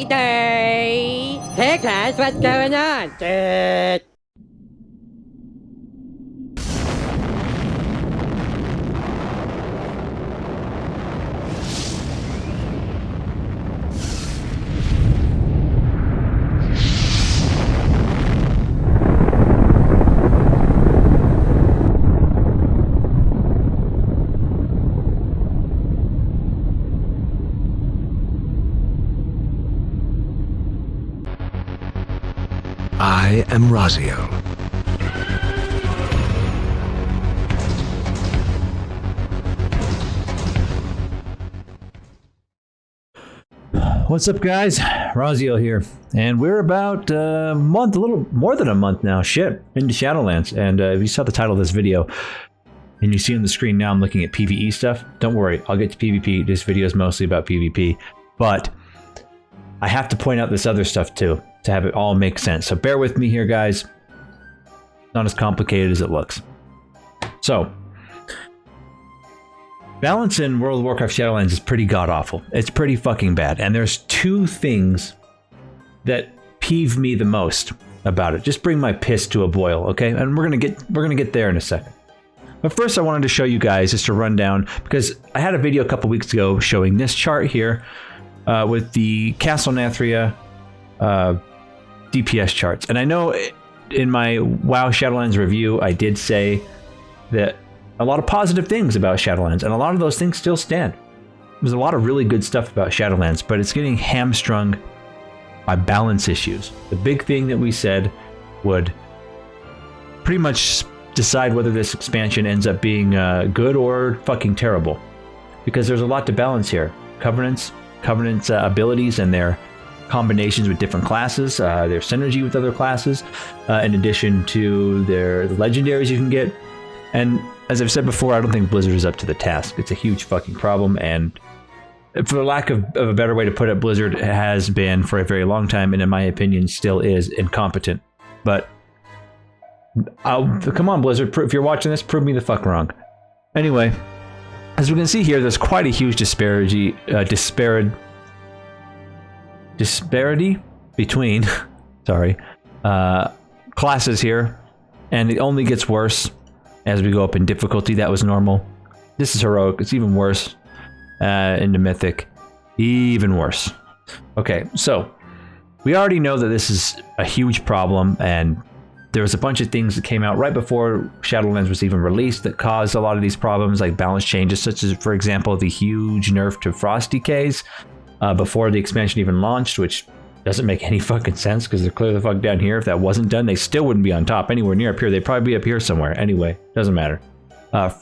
day. Hey class, what's going on? I am Raziel. What's up, guys? Raziel here, and we're about a month, a little more than a month now, shit, into Shadowlands. And if you saw the title of this video, and you see on the screen now I'm looking at PvE stuff, don't worry, I'll get to PvP. This video is mostly about PvP, but I have to point out this other stuff too, to have it all make sense. So bear with me here, guys. Not as complicated as it looks. So, balance in World of Warcraft Shadowlands is pretty god-awful. It's pretty fucking bad. And there's two things that peeve me the most about it. Just bring my piss to a boil, okay? And we're gonna get there in a second. But first I wanted to show you guys just a rundown, because I had a video a couple weeks ago showing this chart here with the Castle Nathria DPS charts. And I know in my WoW Shadowlands review, I did say that a lot of positive things about Shadowlands, and a lot of those things still stand. There's a lot of really good stuff about Shadowlands, but it's getting hamstrung by balance issues. The big thing that we said would pretty much decide whether this expansion ends up being good or fucking terrible, because there's a lot to balance here. Covenant's abilities and their combinations with different classes, their synergy with other classes, in addition to the legendaries you can get. And as I've said before, I don't think Blizzard is up to the task. It's a huge fucking problem, and for lack of a better way to put it, Blizzard has been for a very long time, and in my opinion still is, incompetent. But come on, Blizzard, if you're watching this, prove me the fuck wrong. Anyway, as we can see here, there's quite a huge disparity between classes here, and it only gets worse as we go up in difficulty. That was normal. This is heroic. It's even worse into mythic. Even worse. Okay, so we already know that this is a huge problem, and there was a bunch of things that came out right before Shadowlands was even released that caused a lot of these problems, like balance changes, such as, for example, the huge nerf to frost decays before the expansion even launched, which doesn't make any fucking sense because they're clear the fuck down here. If that wasn't done, they still wouldn't be on top anywhere near up here. They'd probably be up here somewhere. Anyway, doesn't matter.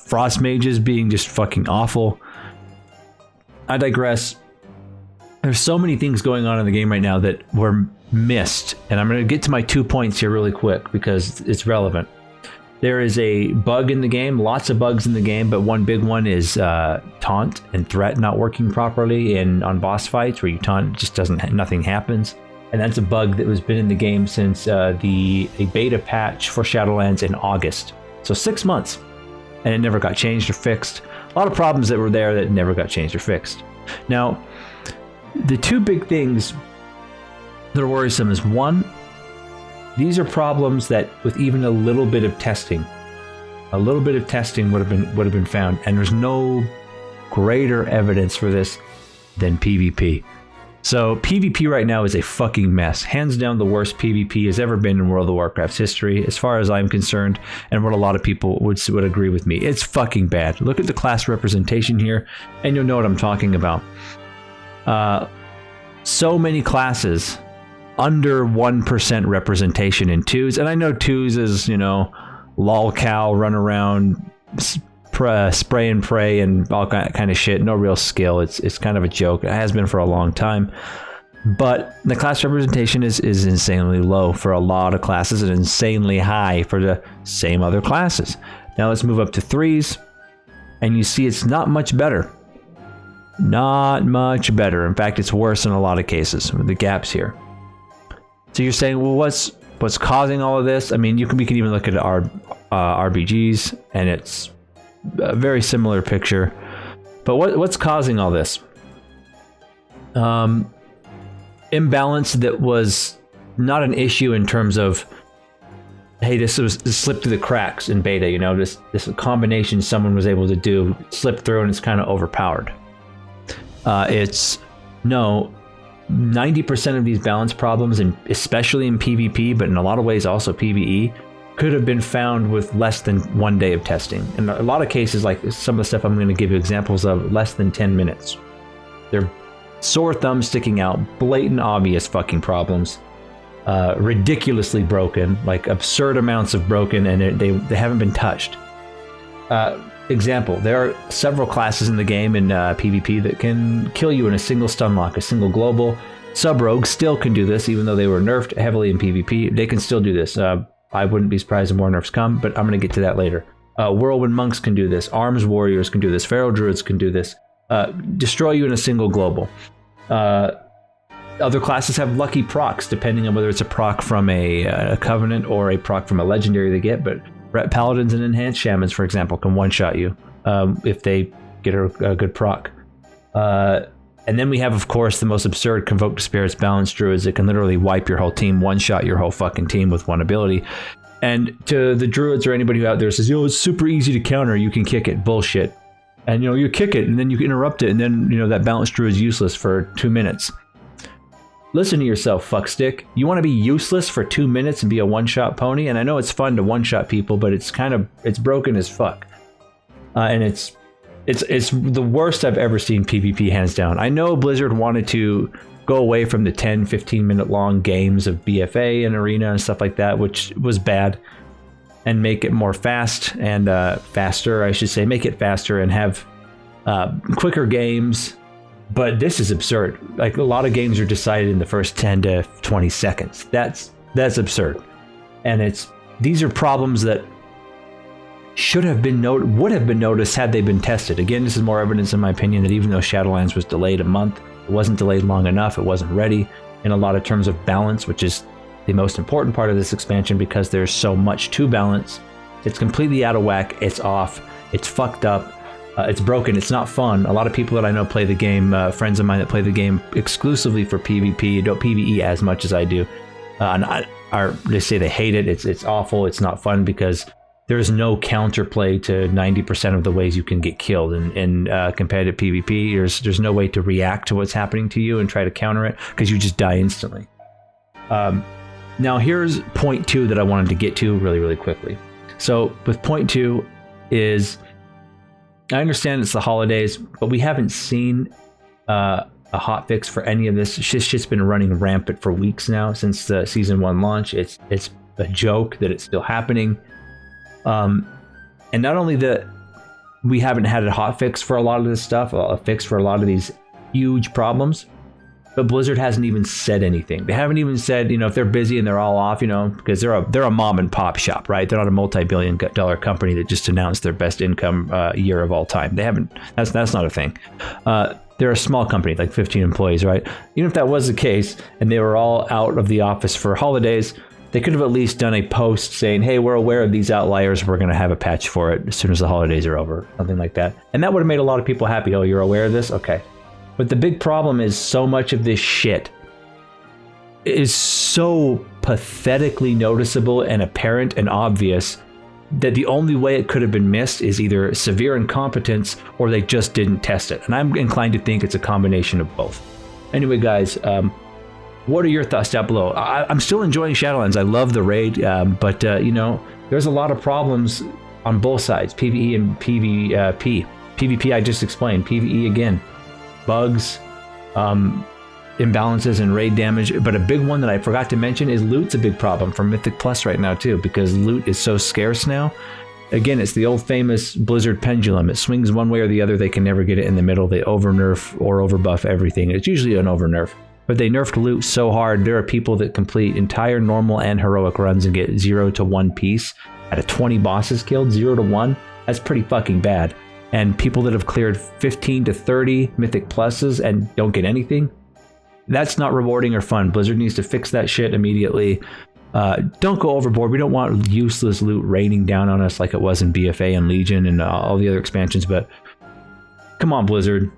Frost mages being just fucking awful. I digress. There's so many things going on in the game right now that were missed, and I'm going to get to my 2 points here really quick because it's relevant. There is a bug in the game, lots of bugs in the game, but one big one is taunt and threat not working properly on boss fights, where you taunt, just nothing happens. And that's a bug that has been in the game since a beta patch for Shadowlands in August. So 6 months, and it never got changed or fixed. A lot of problems that were there that never got changed or fixed. Now, the two big things that are worrisome is, one, these are problems that with even a little bit of testing would have been found, and there's no greater evidence for this than PvP. So PvP right now is a fucking mess. Hands down the worst PvP has ever been in World of Warcraft's history, as far as I'm concerned, and what a lot of people would agree with me. It's fucking bad. Look at the class representation here, and you'll know what I'm talking about. So many classes under 1% representation in twos, and I know twos is, you know, lolcow, run around, spray and pray and all kind of shit. No real skill. It's kind of a joke. It has been for a long time. But the class representation is insanely low for a lot of classes and insanely high for the same other classes. Now let's move up to threes, and you see it's not much better. Not much better. In fact, it's worse in a lot of cases with the gaps here. So you're saying, well, what's causing all of this? I mean, we can even look at our RBGs, and it's a very similar picture. But what's causing all this? imbalance that was not an issue in terms of, hey, this slipped through the cracks in beta, you know, this combination someone was able to do slipped through and it's kind of overpowered. It's no, 90% of these balance problems, and especially in PvP, but in a lot of ways also PvE, could have been found with less than 1 day of testing. In a lot of cases, like some of the stuff I'm going to give you examples of, less than 10 minutes. They're sore thumbs sticking out, blatant obvious fucking problems, ridiculously broken, like absurd amounts of broken, and they haven't been touched. Example, there are several classes in the game in PvP that can kill you in a single stun lock, a single global. Sub-rogues still can do this, even though they were nerfed heavily in PvP. They can still do this. I wouldn't be surprised if more nerfs come, but I'm going to get to that later. Whirlwind monks can do this. Arms warriors can do this. Feral druids can do this. Destroy you in a single global. Other classes have lucky procs, depending on whether it's a proc from a covenant or a proc from a legendary they get, but paladins and enhanced shamans, for example, can one-shot you if they get a good proc. And then we have, of course, the most absurd Convoke to Spirits balanced druids that can literally wipe your whole team, one-shot your whole fucking team with one ability. And to the druids or anybody who out there says, yo, it's super easy to counter, you can kick it. Bullshit. And, you know, you kick it, and then you interrupt it, and then, you know, that balanced druid is useless for 2 minutes. Listen to yourself, fuckstick. You want to be useless for 2 minutes and be a one-shot pony? And I know it's fun to one-shot people, but it's broken as fuck. And it's the worst I've ever seen PvP, hands down. I know Blizzard wanted to go away from the 10, 15-minute long games of BFA and Arena and stuff like that, which was bad, and make it more fast and faster, I should say. Make it faster and have quicker games. But this is absurd. Like, a lot of games are decided in the first 10 to 20 seconds. That's absurd. And these are problems that would have been noticed had they been tested. Again, this is more evidence, in my opinion, that even though Shadowlands was delayed a month, it wasn't delayed long enough. It wasn't ready in a lot of terms of balance, which is the most important part of this expansion because there's so much to balance. It's completely out of whack. It's off. It's fucked up. It's broken. It's not fun. A lot of people that I know play the game, friends of mine that play the game exclusively for PvP, don't PvE as much as I do. They say they hate it. It's awful. It's not fun because there's no counterplay to 90% of the ways you can get killed in competitive PvP. There's no way to react to what's happening to you and try to counter it because you just die instantly. Now here's point 2 that I wanted to get to really, really quickly. So with point 2 is, I understand it's the holidays, but we haven't seen a hotfix for any of this. Shit's been running rampant for weeks now since the Season 1 launch. It's a joke that it's still happening. And not only that we haven't had a hotfix for a lot of this stuff, a fix for a lot of these huge problems, but Blizzard hasn't even said anything. They haven't even said, you know, if they're busy and they're all off, you know, because they're a mom and pop shop, right? They're not a multi-billion-dollar company that just announced their best income year of all time. They haven't. That's not a thing. They're a small company, like 15 employees, right? Even if that was the case and they were all out of the office for holidays, they could have at least done a post saying, hey, we're aware of these outliers. We're going to have a patch for it as soon as the holidays are over, something like that. And that would have made a lot of people happy. Oh, you're aware of this? Okay. But the big problem is so much of this shit is so pathetically noticeable and apparent and obvious that the only way it could have been missed is either severe incompetence or they just didn't test it. And I'm inclined to think it's a combination of both. Anyway, guys, what are your thoughts down below? I'm still enjoying Shadowlands. I love the raid, but you know, there's a lot of problems on both sides, PvE and PvP. PvP I just explained, PvE again. Bugs, imbalances, and raid damage. But a big one that I forgot to mention is loot's a big problem for Mythic Plus right now too, because loot is so scarce now. Again, it's the old famous Blizzard pendulum. It swings one way or the other. They can never get it in the middle. They over-nerf or over-buff everything. It's usually an over-nerf. But they nerfed loot so hard, there are people that complete entire normal and heroic runs and get 0 to 1 piece out of 20 bosses killed, 0 to 1. That's pretty fucking bad. And people that have cleared 15 to 30 Mythic Pluses and don't get anything, that's not rewarding or fun. Blizzard needs to fix that shit immediately. Don't go overboard. We don't want useless loot raining down on us like it was in BFA and Legion and all the other expansions, but come on, Blizzard.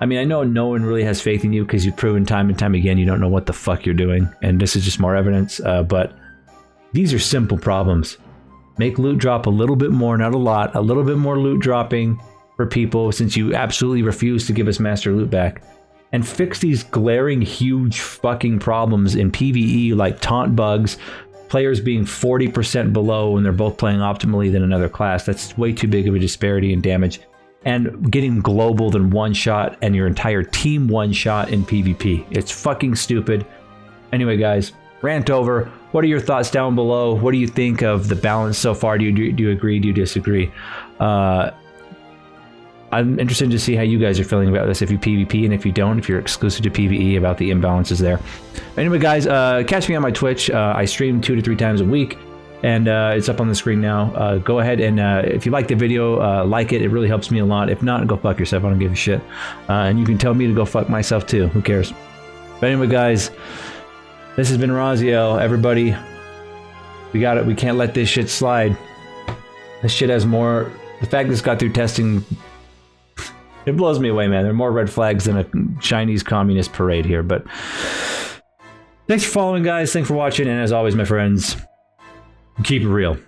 I mean, I know no one really has faith in you because you've proven time and time again you don't know what the fuck you're doing, and this is just more evidence, but these are simple problems. Make loot drop a little bit more, not a lot, a little bit more loot dropping for people since you absolutely refuse to give us master loot back. And fix these glaring, huge fucking problems in PvE like taunt bugs, players being 40% below when they're both playing optimally than another class. That's way too big of a disparity in damage. And getting global than one shot and your entire team one shot in PvP. It's fucking stupid. Anyway, guys, rant over. What are your thoughts down below? What do you think of the balance so far? Do you agree? Do you disagree? I'm interested to see how you guys are feeling about this, if you PvP, and if you don't, if you're exclusive to PvE, about the imbalances there. Anyway, guys, catch me on my Twitch. I stream 2 to 3 times a week, and it's up on the screen now. Go ahead and if you like the video, like it. It really helps me a lot. If not, go fuck yourself. I don't give a shit. And you can tell me to go fuck myself too. Who cares? But anyway, guys, this has been Raziel. Everybody, we got it. We can't let this shit slide. This shit has more. The fact that it's got through testing, it blows me away, man. There are more red flags than a Chinese communist parade here. But thanks for following, guys. Thanks for watching. And as always, my friends, keep it real.